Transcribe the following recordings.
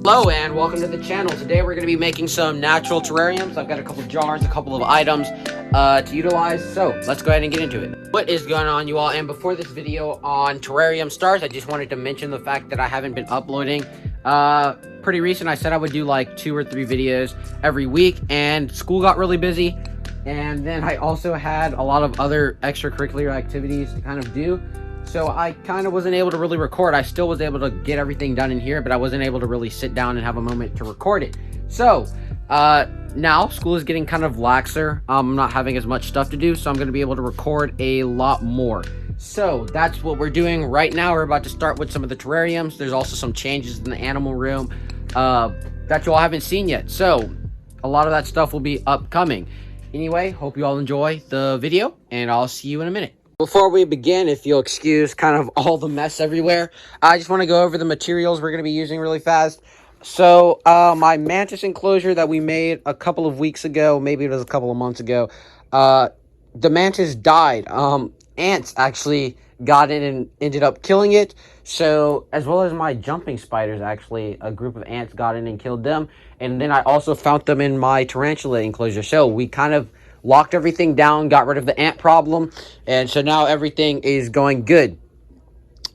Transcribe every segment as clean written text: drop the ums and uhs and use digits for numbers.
Hello and welcome to the channel. Today we're going to be making some natural terrariums. I've got a couple jars, a couple of items to utilize. So let's go ahead and get into it. What is going on, you all? And before this video on terrarium starts, I just wanted to mention the fact that I haven't been uploading pretty recent. I said I would do like 2 or 3 videos every week, and school got really busy. And then I also had a lot of other extracurricular activities to kind of do. So I kind of wasn't able to really record. I still was able to get everything done in here, but I wasn't able to really sit down and have a moment to record it. So now school is getting kind of laxer. I'm not having as much stuff to do, so I'm going to be able to record a lot more. So that's what we're doing right now. We're about to start with some of the terrariums. There's also some changes in the animal room that you all haven't seen yet. So a lot of that stuff will be upcoming. Anyway, hope you all enjoy the video, and I'll see you in a minute. Before we begin, if you'll excuse kind of all the mess everywhere, I just want to go over the materials we're going to be using really fast. So, my mantis enclosure that we made a couple of weeks ago, maybe it was a couple of months ago, the mantis died. Ants actually got in and ended up killing it. So, as well as my jumping spiders, actually, a group of ants got in and killed them. And then I also found them in my tarantula enclosure. So, we kind of locked everything down, got rid of the ant problem, and so now everything is going good.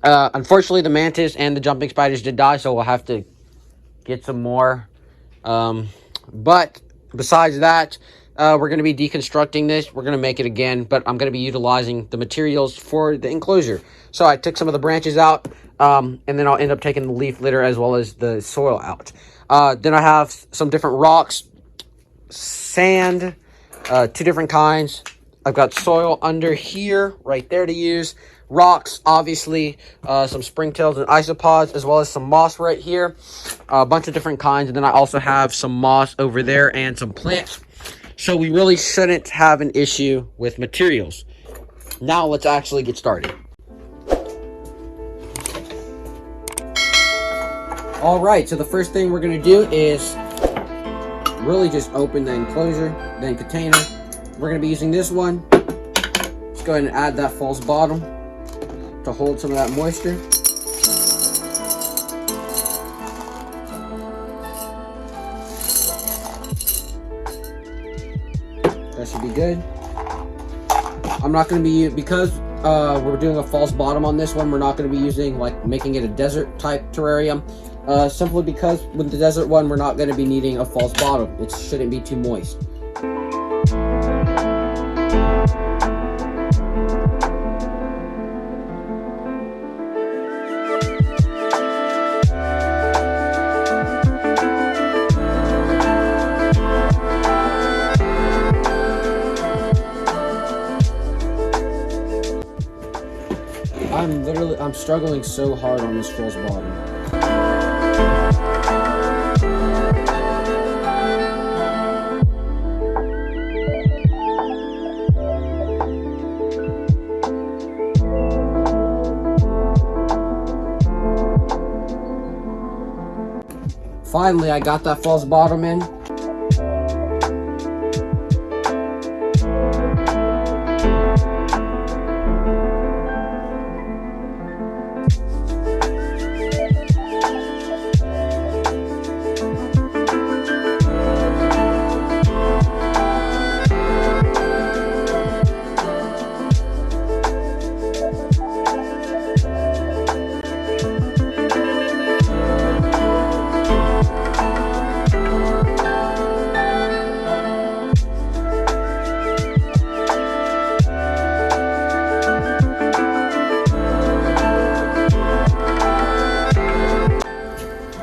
Unfortunately, the mantis and the jumping spiders did die, so we'll have to get some more. But besides that, we're going to be deconstructing this. We're going to make it again, but I'm going to be utilizing the materials for the enclosure. So I took some of the branches out, and then I'll end up taking the leaf litter as well as the soil out. Then I have some different rocks, sand, 2 different kinds. I've got soil under here, right there to use. Rocks, obviously, some springtails and isopods, as well as some moss right here. A bunch of different kinds. And then I also have some moss over there and some plants. So we really shouldn't have an issue with materials. Now let's actually get started. Alright, so the first thing we're going to do is really just open the enclosure, then container. We're going to be using this one. Let's go ahead and add that false bottom to hold some of that moisture. That should be good. I'm not going to be, because we're doing a false bottom on this one, we're not going to be using, like, making it a desert type terrarium. Simply because with the desert one, we're not going to be needing a false bottom. It shouldn't be too moist. I'm struggling so hard on this false bottom. Finally, I got that false bottom in.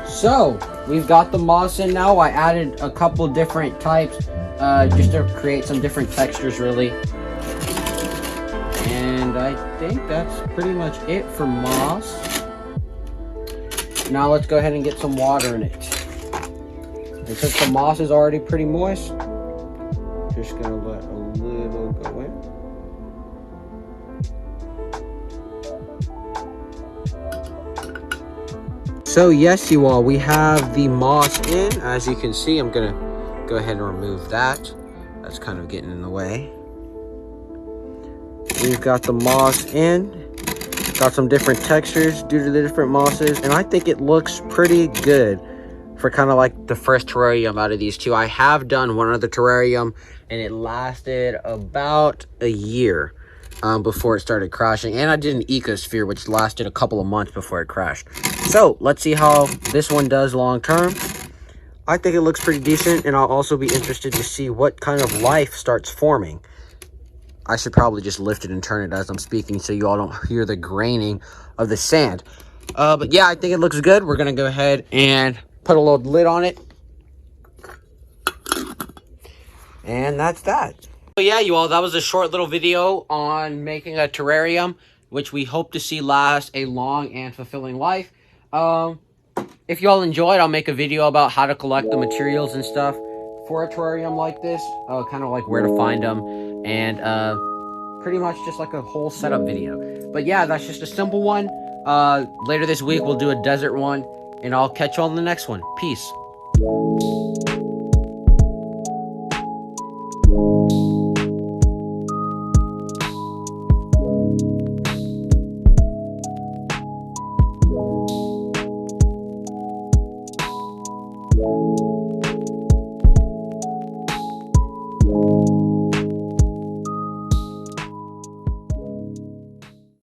So, we've got the moss in now. I added a couple different types just to create some different textures, really. And I think that's pretty much it for moss. Now let's go ahead and get some water in it. And since the moss is already pretty moist, just gonna let a little go in. So yes, you all, we have the moss in. As you can see, I'm gonna go ahead and remove that. That's kind of getting in the way. We've got the moss in. Got some different textures due to the different mosses, and I think it looks pretty good for kind of like the first terrarium out of these two. I have done one other terrarium, and it lasted about a year before it started crashing. And I did an Ecosphere, which lasted a couple of months before it crashed. So let's see how this one does long term. I think it looks pretty decent, and I'll also be interested to see what kind of life starts forming. I should probably just lift it and turn it as I'm speaking so you all don't hear the graining of the sand. But yeah, I think it looks good. We're going to go ahead and put a little lid on it. And that's that. So yeah, you all, that was a short little video on making a terrarium, which we hope to see last a long and fulfilling life. If you all enjoyed, I'll make a video about how to collect the materials and stuff for a terrarium like this. Kind of like where to find them, and pretty much just like a whole setup video. But yeah, that's just a simple one. Later this week, we'll do a desert one, and I'll catch you all in the next one. Peace. You